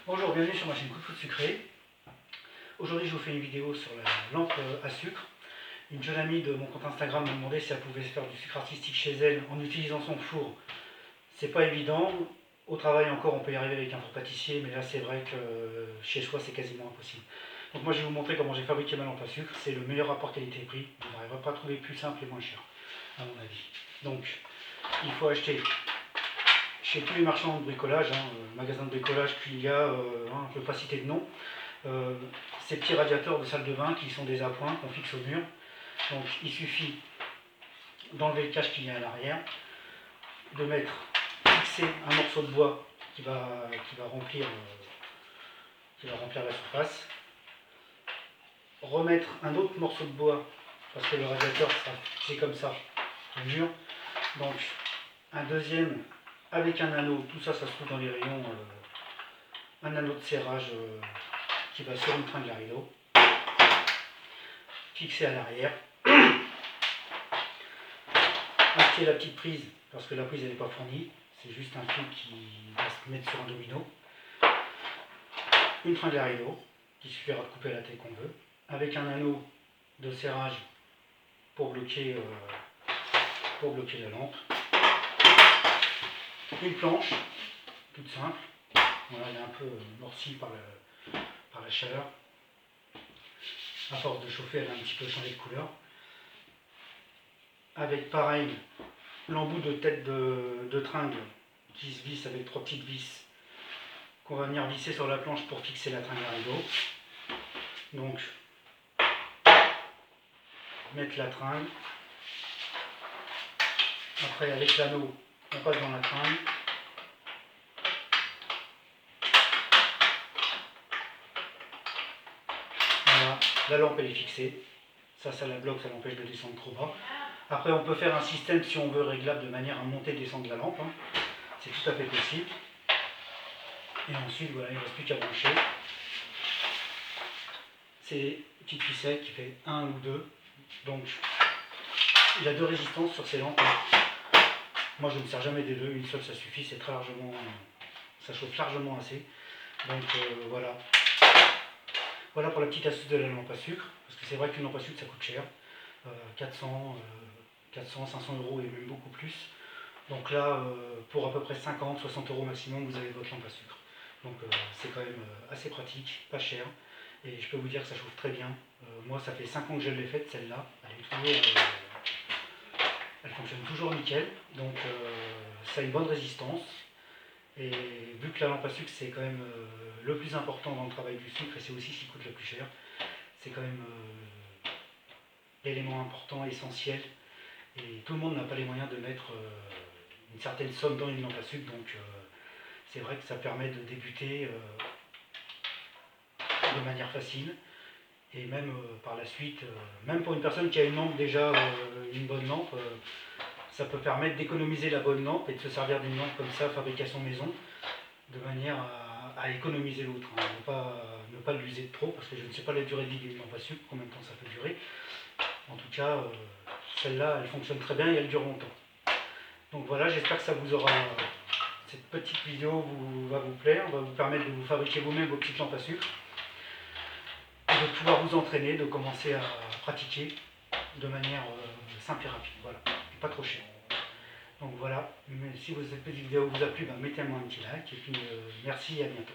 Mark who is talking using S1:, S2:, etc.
S1: Bonjour, bienvenue sur ma chaîne Coup de Foot Sucré. Aujourd'hui, je vous fais une vidéo sur la lampe à sucre. Une jeune amie de mon compte Instagram m'a demandé si elle pouvait se faire du sucre artistique chez elle en utilisant son four. C'est pas évident. Au travail encore, on peut y arriver avec un four pâtissier, mais là, c'est vrai que chez soi, c'est quasiment impossible. Donc moi, je vais vous montrer comment j'ai fabriqué ma lampe à sucre. C'est le meilleur rapport qualité-prix. Vous n'arriverez pas à trouver plus simple et moins cher, à mon avis. Donc, il faut acheter chez tous les marchands de bricolage, magasins de bricolage qu'il y a, je ne peux pas citer de nom, ces petits radiateurs de salle de bain qui sont des appoints qu'on fixe au mur. Donc il suffit d'enlever le cache qu'il y a à l'arrière, de fixer un morceau de bois qui va remplir la surface, remettre un autre morceau de bois parce que le radiateur sera fixé comme ça au mur. Donc un deuxième avec un anneau, tout ça, ça se trouve dans les rayons, un anneau de serrage qui va sur une tringle à rideau, fixé à l'arrière. Acheter la petite prise, parce que la prise elle n'est pas fournie, c'est juste un fil qui va se mettre sur un domino. Une tringle à rideau, qui suffira de couper à la taille qu'on veut, avec un anneau de serrage pour bloquer la lampe. Une planche, toute simple. Voilà, elle est un peu noircie par la chaleur. À force de chauffer, elle a un petit peu changé de couleur. Avec pareil, l'embout de tête de tringle qui se visse avec 3 petites vis qu'on va venir visser sur la planche pour fixer la tringle à rideau. Donc, mettre la tringle. Après, avec l'anneau, on passe dans la tringle. Voilà, la lampe elle est fixée. Ça la bloque, ça l'empêche de descendre trop bas. Après, on peut faire un système, si on veut, réglable de manière à monter et descendre la lampe. C'est tout à fait possible. Et ensuite, voilà, il ne reste plus qu'à brancher. C'est une petite ficelle qui fait 1 ou 2. Donc, il y a 2 résistances sur ces lampes. Moi, je ne sers jamais des deux. Une seule, ça suffit. C'est très largement, ça chauffe largement assez. Donc, voilà. Voilà pour la petite astuce de la lampe à sucre. Parce que c'est vrai qu'une lampe à sucre, ça coûte cher. 400, 500 euros et même beaucoup plus. Donc là, pour à peu près 50, 60 euros maximum, vous avez votre lampe à sucre. Donc c'est quand même assez pratique, pas cher. Et je peux vous dire que ça chauffe très bien. Moi, ça fait 5 ans que je l'ai faite, celle-là. Elle fonctionne toujours nickel. Donc ça a une bonne résistance. Et vu que la lampe à sucre, c'est quand même le plus important dans le travail du sucre, et c'est aussi ce qui coûte le plus cher, c'est quand même l'élément important, essentiel. Et tout le monde n'a pas les moyens de mettre une certaine somme dans une lampe à sucre, donc c'est vrai que ça permet de débuter de manière facile. Et même par la suite, même pour une personne qui a une lampe déjà, une bonne lampe, ça peut permettre d'économiser la bonne lampe et de se servir d'une lampe comme ça, fabrication maison, de manière à économiser l'autre, ne pas l'user de trop, parce que je ne sais pas la durée de vie d'une lampe à sucre, combien de temps ça peut durer. En tout cas, celle-là, elle fonctionne très bien et elle dure longtemps. Donc voilà, j'espère que cette petite vidéo va vous plaire, va vous permettre de vous fabriquer vous-même vos petites lampes à sucre, et de pouvoir vous entraîner, de commencer à pratiquer de manière simple et rapide, voilà, et pas trop cher. Donc voilà, si cette petite vidéo vous a plu, mettez-moi un petit like, et puis merci et à bientôt.